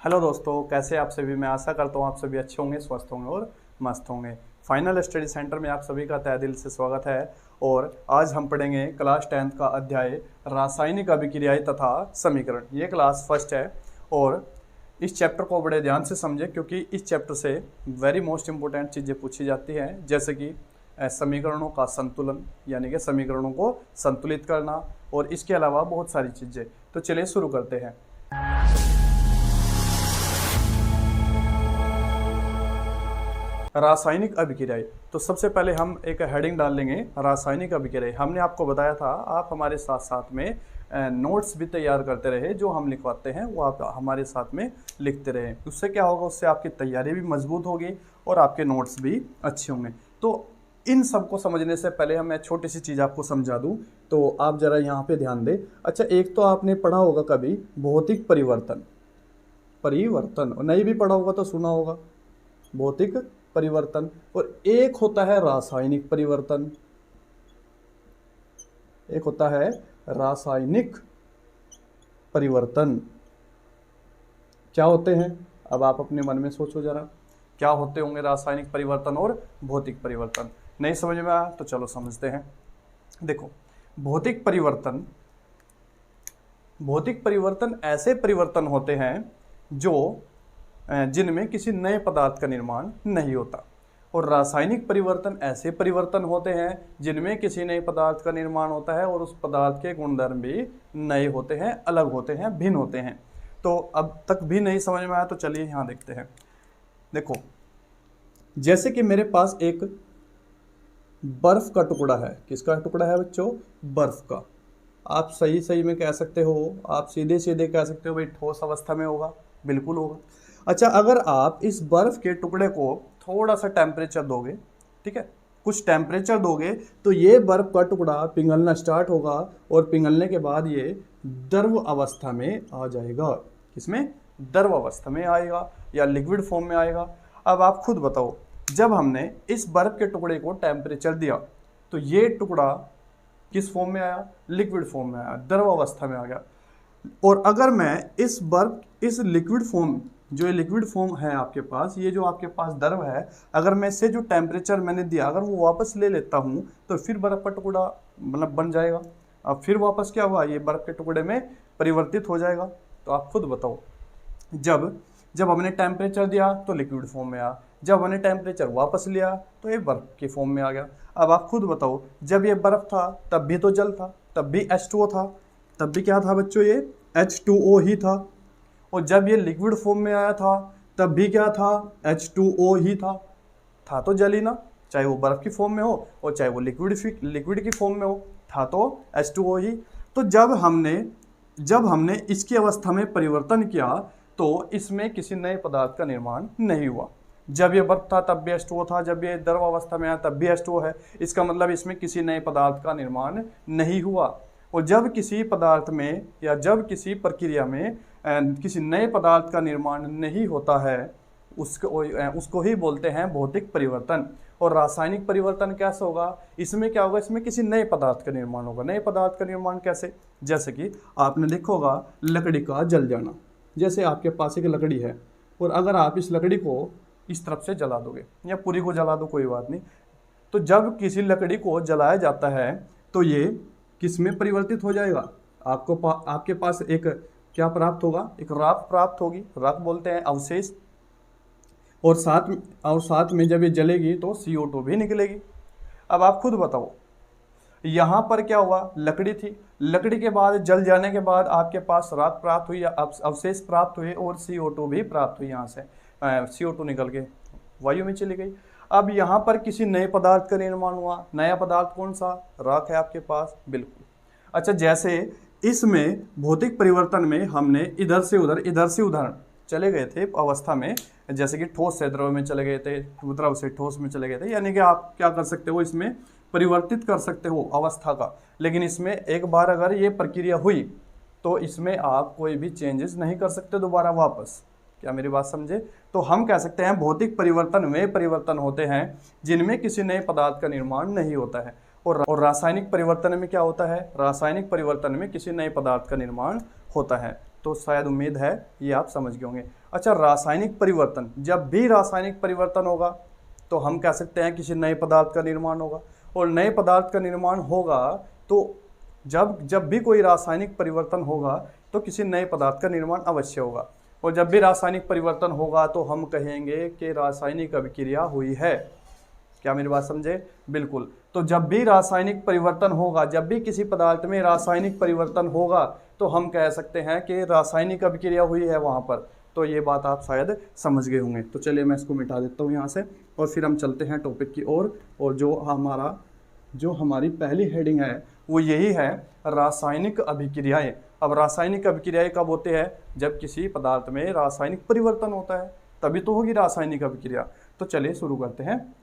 Hello दोस्तों, कैसे आप सभी। मैं आशा करता हूँ आप सभी अच्छे होंगे, स्वस्थ होंगे और मस्त होंगे। फाइनल स्टडी सेंटर में आप सभी का तहे दिल से स्वागत है। और आज हम पढ़ेंगे क्लास 10th का अध्याय रासायनिक अभिक्रियाएं तथा समीकरण। ये क्लास फर्स्ट है और इस चैप्टर को बड़े ध्यान से समझें, क्योंकि इस चैप्टर से वेरी मोस्ट इंपॉर्टेंट चीज़ें पूछी जाती हैं, जैसे कि समीकरणों का संतुलन, यानी कि समीकरणों को संतुलित करना, और इसके अलावा बहुत सारी चीज़ें। तो चलिए शुरू करते हैं। रासायनिक अभिक्रियाएं। तो सबसे पहले हम एक हेडिंग डाल लेंगे, रासायनिक अभिक्रियाएं। हमने आपको बताया था आप हमारे साथ साथ में नोट्स भी तैयार करते रहे, जो हम लिखवाते हैं वो आप हमारे साथ में लिखते रहे। उससे क्या होगा, उससे आपकी तैयारी भी मजबूत होगी और आपके नोट्स भी अच्छे होंगे। तो इन सब को समझने से पहले मैं छोटी सी चीज़ आपको समझा दूं, तो आप जरा यहाँ पे ध्यान दें। अच्छा, एक तो आपने पढ़ा होगा कभी भौतिक परिवर्तन, और नहीं भी पढ़ा होगा तो सुना होगा भौतिक परिवर्तन, और एक होता है रासायनिक परिवर्तन। एक होता है रासायनिक परिवर्तन। क्या होते हैं, अब आप अपने मन में सोचो जरा, क्या होते होंगे रासायनिक परिवर्तन और भौतिक परिवर्तन। नहीं समझ में आया तो चलो समझते हैं। देखो, भौतिक परिवर्तन ऐसे परिवर्तन होते हैं जो जिनमें किसी नए पदार्थ का निर्माण नहीं होता, और रासायनिक परिवर्तन ऐसे परिवर्तन होते हैं जिनमें किसी नए पदार्थ का निर्माण होता है और उस पदार्थ के गुणधर्म भी नए होते हैं, अलग होते हैं, भिन्न होते हैं। तो अब तक भी नहीं समझ में आया तो चलिए यहाँ देखते हैं। देखो, जैसे कि मेरे पास एक बर्फ का टुकड़ा है। किसका टुकड़ा है बच्चों? बर्फ का। आप सही में कह सकते हो, आप सीधे कह सकते हो भाई ठोस अवस्था में होगा, बिल्कुल होगा। अच्छा, अगर आप इस बर्फ के टुकड़े को थोड़ा सा टेम्परेचर दोगे, ठीक है, कुछ टेम्परेचर दोगे, तो ये बर्फ का टुकड़ा पिघलना स्टार्ट होगा, और पिघलने के बाद ये द्रव अवस्था में आ जाएगा। किसमें? द्रव अवस्था में आएगा या लिक्विड फॉर्म में आएगा। अब आप खुद बताओ, जब हमने इस बर्फ के टुकड़े को टेम्परेचर दिया तो ये टुकड़ा किस फॉर्म में आया? लिक्विड फॉर्म में आया, द्रव अवस्था में आ गया। और अगर मैं इस लिक्विड फॉर्म, जो ये लिक्विड फॉर्म है आपके पास, ये जो आपके पास द्रव है, अगर मैं इससे जो टेम्परेचर मैंने दिया अगर वो वापस ले लेता हूँ तो फिर बर्फ का टुकड़ा मतलब बन जाएगा। अब फिर वापस क्या हुआ, ये बर्फ के टुकड़े में परिवर्तित हो जाएगा। तो आप खुद बताओ, जब हमने टेम्परेचर दिया तो लिक्विड फॉर्म में आया, जब हमने टेम्परेचर वापस लिया तो ये बर्फ के फॉर्म में आ गया। अब आप खुद बताओ, जब ये बर्फ था तब भी तो जल था, तब भी H2O था, तब भी क्या था बच्चों? ये H2O ही था। और जब ये लिक्विड फॉर्म में आया था तब भी क्या था? H2O ही था तो जल ही ना, चाहे वो बर्फ की फॉर्म में हो और चाहे वो लिक्विड की फॉर्म में हो, था तो H2O ही। तो जब हमने इसकी अवस्था में परिवर्तन किया तो इसमें किसी नए पदार्थ का निर्माण नहीं हुआ। जब ये बर्फ था तब भी H2O था, जब ये द्रव अवस्था में आया तब भी H2O है। इसका मतलब इसमें किसी नए पदार्थ का निर्माण नहीं हुआ। और जब किसी पदार्थ में या जब किसी प्रक्रिया में किसी नए पदार्थ का निर्माण नहीं होता है, उसको ही बोलते हैं भौतिक परिवर्तन। और रासायनिक परिवर्तन कैसे होगा? इसमें क्या होगा, इसमें किसी नए पदार्थ का निर्माण होगा। नए पदार्थ का निर्माण कैसे? जैसे कि आपने देखा होगा लकड़ी का जल जाना। जैसे आपके पास एक लकड़ी है और अगर आप इस लकड़ी को इस तरफ से जला दोगे या पूरी को जला दो, कोई बात नहीं, तो जब किसी लकड़ी को जलाया जाता है तो ये किस में परिवर्तित हो जाएगा? आपके पास एक क्या प्राप्त होगा? एक राख प्राप्त होगी। राख बोलते हैं अवशेष। और साथ में जब ये जलेगी तो CO2 भी निकलेगी। अब आप खुद बताओ, यहाँ पर क्या हुआ? लकड़ी थी, लकड़ी के बाद जल जाने के बाद आपके पास राख प्राप्त हुई या अवशेष प्राप्त हुए और CO2 भी प्राप्त हुई। यहाँ से CO2 निकल के वायु में चली गई। अब यहाँ पर किसी नए पदार्थ का निर्माण हुआ। नया पदार्थ कौन सा? राख है आपके पास, बिल्कुल। अच्छा, जैसे इसमें भौतिक परिवर्तन में हमने इधर से उधर चले गए थे अवस्था में, जैसे कि ठोस से द्रव में चले गए थे, द्रव से ठोस में चले गए थे, यानी कि आप क्या कर सकते हो, इसमें परिवर्तित कर सकते हो अवस्था का। लेकिन इसमें एक बार अगर ये प्रक्रिया हुई तो इसमें आप कोई भी चेंजेस नहीं कर सकते दोबारा वापस। क्या मेरी बात समझे? तो हम कह सकते हैं भौतिक परिवर्तन वे परिवर्तन होते हैं जिनमें किसी नए पदार्थ का निर्माण नहीं होता है। और रासायनिक परिवर्तन में क्या होता है? रासायनिक परिवर्तन में किसी नए पदार्थ का निर्माण होता है। तो शायद उम्मीद है ये आप समझ गए होंगे। अच्छा, रासायनिक परिवर्तन, जब भी रासायनिक परिवर्तन होगा तो हम कह सकते हैं किसी नए पदार्थ का निर्माण होगा, और नए पदार्थ का निर्माण होगा तो जब भी कोई रासायनिक परिवर्तन होगा तो किसी नए पदार्थ का निर्माण अवश्य होगा, और जब भी रासायनिक परिवर्तन होगा तो हम कहेंगे कि रासायनिक अभिक्रिया हुई है। क्या मेरी बात समझे? बिल्कुल। तो जब भी रासायनिक परिवर्तन होगा, जब भी किसी पदार्थ में रासायनिक परिवर्तन होगा तो हम कह सकते हैं कि रासायनिक अभिक्रिया हुई है वहाँ पर। तो ये बात आप शायद समझ गए होंगे। तो चलिए मैं इसको मिटा देता हूँ यहाँ से, और फिर हम चलते हैं टॉपिक की ओर। और जो हमारी पहली हेडिंग है वो यही है, रासायनिक अभिक्रियाएं। अब रासायनिक अभिक्रियाएं कब होते हैं? जब किसी पदार्थ में रासायनिक परिवर्तन होता है, तभी तो होगी रासायनिक अभिक्रिया। तो चलिए शुरू करते हैं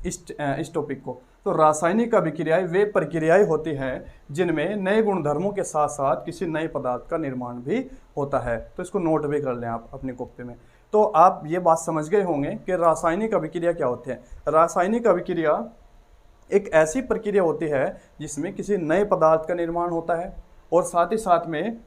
इस टॉपिक को। तो रासायनिक अभिक्रियाएं वे प्रक्रियाएं होती हैं जिनमें नए गुणधर्मों के साथ साथ किसी नए पदार्थ का निर्माण भी होता है। तो इसको नोट भी कर लें आप अपनी कॉपी में। तो आप ये बात समझ गए होंगे कि रासायनिक अभिक्रिया क्या होते हैं। रासायनिक अभिक्रिया एक ऐसी प्रक्रिया होती है जिसमें किसी नए पदार्थ का निर्माण होता है और साथ ही साथ में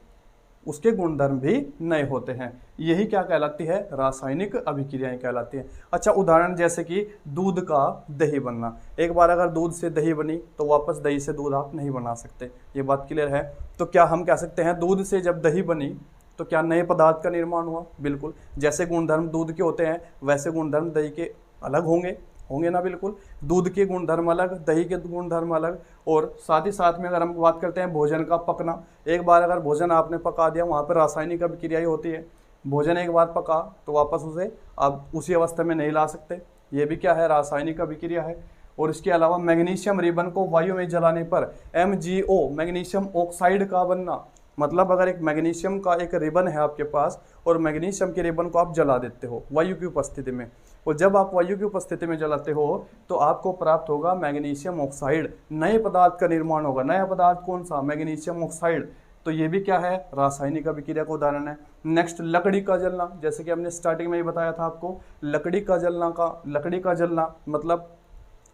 उसके गुणधर्म भी नए होते हैं। यही क्या कहलाती है? रासायनिक अभिक्रियाएं कहलाती हैं। अच्छा, उदाहरण जैसे कि दूध का दही बनना। एक बार अगर दूध से दही बनी तो वापस दही से दूध आप नहीं बना सकते, ये बात क्लियर है। तो क्या हम कह सकते हैं दूध से जब दही बनी तो क्या नए पदार्थ का निर्माण हुआ? बिल्कुल। जैसे गुणधर्म दूध के होते हैं वैसे गुणधर्म दही के अलग होंगे ना? बिल्कुल। दूध के गुणधर्म अलग, दही के गुणधर्म अलग। और साथ ही साथ में अगर हम बात करते हैं भोजन का पकना, एक बार अगर भोजन आपने पका दिया वहाँ पर रासायनिक अभिक्रिया ही होती है। भोजन एक बार पका तो वापस उसे आप उसी अवस्था में नहीं ला सकते, ये भी क्या है? रासायनिक अभिक्रिया है। और इसके अलावा मैग्नीशियम रिबन को वायु में जलाने पर MgO मैग्नीशियम ऑक्साइड का बनना। मतलब अगर एक मैग्नीशियम का एक रिबन है आपके पास और मैग्नीशियम के रिबन को आप जला देते हो वायु की उपस्थिति में, और जब आप वायु की उपस्थिति में जलाते हो तो आपको प्राप्त होगा मैग्नीशियम ऑक्साइड, नए पदार्थ का निर्माण होगा। नया पदार्थ कौन सा? Magnesium oxide. तो ये भी क्या है? रासायनिक अभिक्रिया का उदाहरण है। नेक्स्ट, लकड़ी का जलना। जैसे कि हमने स्टार्टिंग में ही बताया था आपको, लकड़ी का जलना मतलब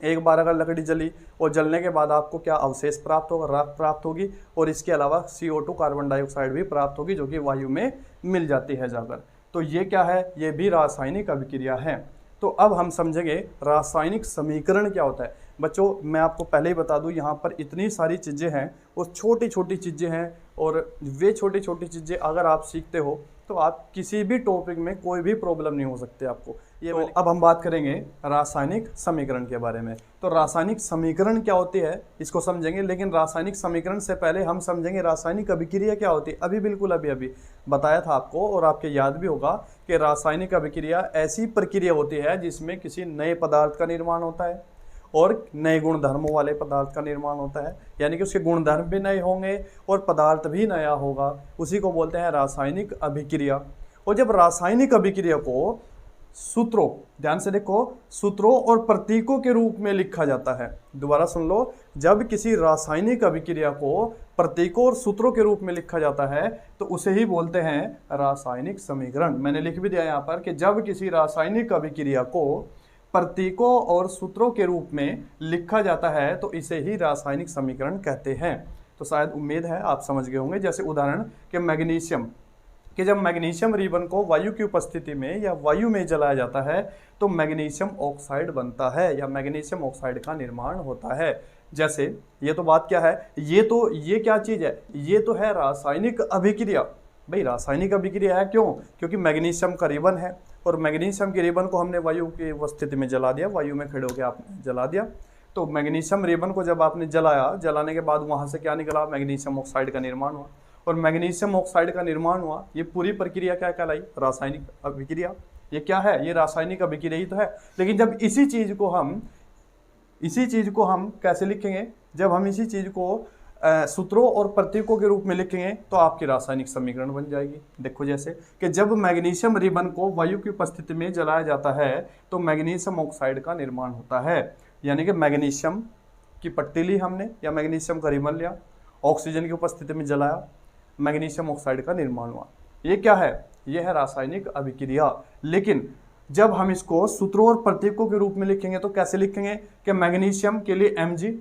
एक बार अगर लकड़ी जली और जलने के बाद आपको क्या अवशेष प्राप्त होगा? राख प्राप्त होगी, और इसके अलावा CO2 कार्बन डाइऑक्साइड भी प्राप्त होगी जो कि वायु में मिल जाती है जाकर। तो ये क्या है? ये भी रासायनिक अभिक्रिया है। तो अब हम समझेंगे रासायनिक समीकरण क्या होता है। बच्चों मैं आपको पहले ही बता दूं, यहाँ पर इतनी सारी चीज़ें हैं और छोटी छोटी चीज़ें हैं, और वे छोटी छोटी चीज़ें अगर आप सीखते हो तो आप किसी भी टॉपिक में कोई भी प्रॉब्लम नहीं हो सकते आपको। ये तो अब हम बात करेंगे रासायनिक समीकरण के बारे में। तो रासायनिक समीकरण क्या होती है इसको समझेंगे, लेकिन रासायनिक समीकरण से पहले हम समझेंगे रासायनिक अभिक्रिया क्या होती है। अभी बताया था आपको, और आपके याद भी होगा कि रासायनिक अभिक्रिया ऐसी प्रक्रिया होती है जिसमें किसी नए पदार्थ का निर्माण होता है और नए गुणधर्मों वाले पदार्थ का निर्माण होता है, यानी कि उसके गुणधर्म भी नए होंगे और पदार्थ भी नया होगा। उसी को बोलते हैं रासायनिक अभिक्रिया। और जब रासायनिक अभिक्रिया को सूत्रों, ध्यान से देखो, सूत्रों और प्रतीकों के रूप में लिखा जाता है। दोबारा सुन लो, जब किसी रासायनिक अभिक्रिया को प्रतीकों और सूत्रों के रूप में लिखा जाता है तो उसे ही बोलते हैं रासायनिक समीकरण। मैंने लिख भी दिया यहाँ पर कि जब किसी रासायनिक अभिक्रिया को प्रतीकों और सूत्रों के रूप में लिखा जाता है तो इसे ही रासायनिक समीकरण कहते हैं। तो शायद उम्मीद है आप समझ गए होंगे। जैसे उदाहरण कि मैग्नीशियम, कि जब मैग्नीशियम रिबन को वायु की उपस्थिति में या वायु में जलाया जाता है तो मैग्नीशियम ऑक्साइड बनता है या मैग्नीशियम ऑक्साइड का निर्माण होता है। जैसे ये तो बात क्या है, ये क्या चीज़ है? ये तो है रासायनिक अभिक्रिया। भाई रासायनिक अभिक्रिया है, क्यों? क्योंकि मैग्नीशियम का रिबन है और मैग्नीशियम के रिबन को हमने वायु की उपस्थिति में जला दिया, वायु में खड़े होकर आपने जला दिया। तो मैग्नीशियम रिबन को जब आपने जलाया, जलाने के बाद वहाँ से क्या निकला? मैग्नीशियम ऑक्साइड का निर्माण हुआ, और मैग्नीशियम ऑक्साइड का निर्माण हुआ। ये पूरी प्रक्रिया क्या कहलाई? रासायनिक अभिक्रिया। ये क्या है? ये रासायनिक अभिक्रिया ही तो है। लेकिन जब इसी चीज़ को हम कैसे लिखेंगे? जब हम इसी चीज़ को सूत्रों और प्रतीकों के रूप में लिखेंगे तो आपकी रासायनिक समीकरण बन जाएगी। देखो जैसे कि जब मैग्नीशियम रिबन को वायु की उपस्थिति में जलाया जाता है तो मैग्नीशियम ऑक्साइड का निर्माण होता है, यानी कि मैग्नीशियम की पट्टी ली हमने या मैग्नीशियम का रिबन लिया, ऑक्सीजन की उपस्थिति में जलाया, मैग्नीशियम ऑक्साइड का निर्माण हुआ। ये क्या है? ये है रासायनिक अभिक्रिया। लेकिन जब हम इसको सूत्रों और प्रतीकों के रूप में लिखेंगे तो कैसे लिखेंगे? कि मैग्नीशियम के लिए Mg,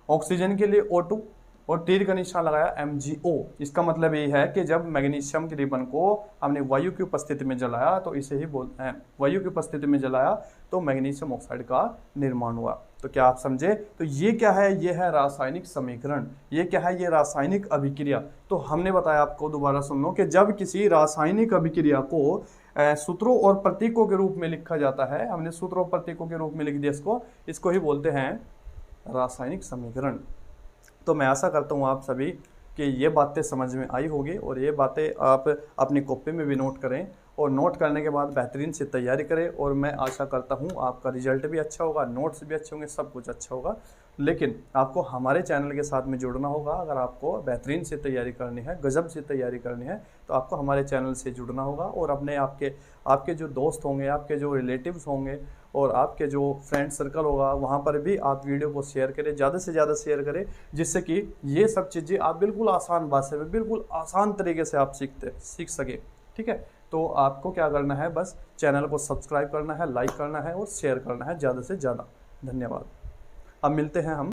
ऑक्सीजन के लिए O2 और तीर का निशान लगाया MgO। इसका मतलब ये है कि जब मैग्नीशियम के रिबन को हमने वायु की उपस्थिति में जलाया तो इसे ही बोलते हैं, वायु की उपस्थिति में जलाया तो मैग्नीशियम ऑक्साइड का निर्माण हुआ। तो क्या आप समझे? तो ये क्या है? ये है रासायनिक समीकरण। ये क्या है? ये रासायनिक अभिक्रिया। तो हमने बताया आपको, दोबारा सुन लो, कि जब किसी रासायनिक अभिक्रिया को सूत्रों और प्रतीकों के रूप में लिखा जाता है, हमने सूत्रों और प्रतीकों के रूप में लिख दिया इसको ही बोलते हैं रासायनिक समीकरण। तो मैं आशा करता हूँ आप सभी कि ये बातें समझ में आई होगी और ये बातें आप अपनी कॉपी में भी नोट करें और नोट करने के बाद बेहतरीन से तैयारी करें। और मैं आशा करता हूँ आपका रिजल्ट भी अच्छा होगा, नोट्स भी अच्छे होंगे, सब कुछ अच्छा होगा। लेकिन आपको हमारे चैनल के साथ में जुड़ना होगा। अगर आपको बेहतरीन से तैयारी करनी है, गजब से तैयारी करनी है, तो आपको हमारे चैनल से जुड़ना होगा और अपने आपके जो दोस्त होंगे, आपके जो रिलेटिव्स होंगे और आपके जो फ्रेंड सर्कल होगा, वहाँ पर भी आप वीडियो को शेयर करें, ज़्यादा से ज़्यादा शेयर करें, जिससे कि ये सब चीज़ें आप बिल्कुल आसान भाषा में, बिल्कुल आसान तरीके से आप सीख सके। ठीक है? तो आपको क्या करना है? बस चैनल को सब्सक्राइब करना है, लाइक करना है और शेयर करना है ज़्यादा से ज़्यादा। धन्यवाद। अब मिलते हैं हम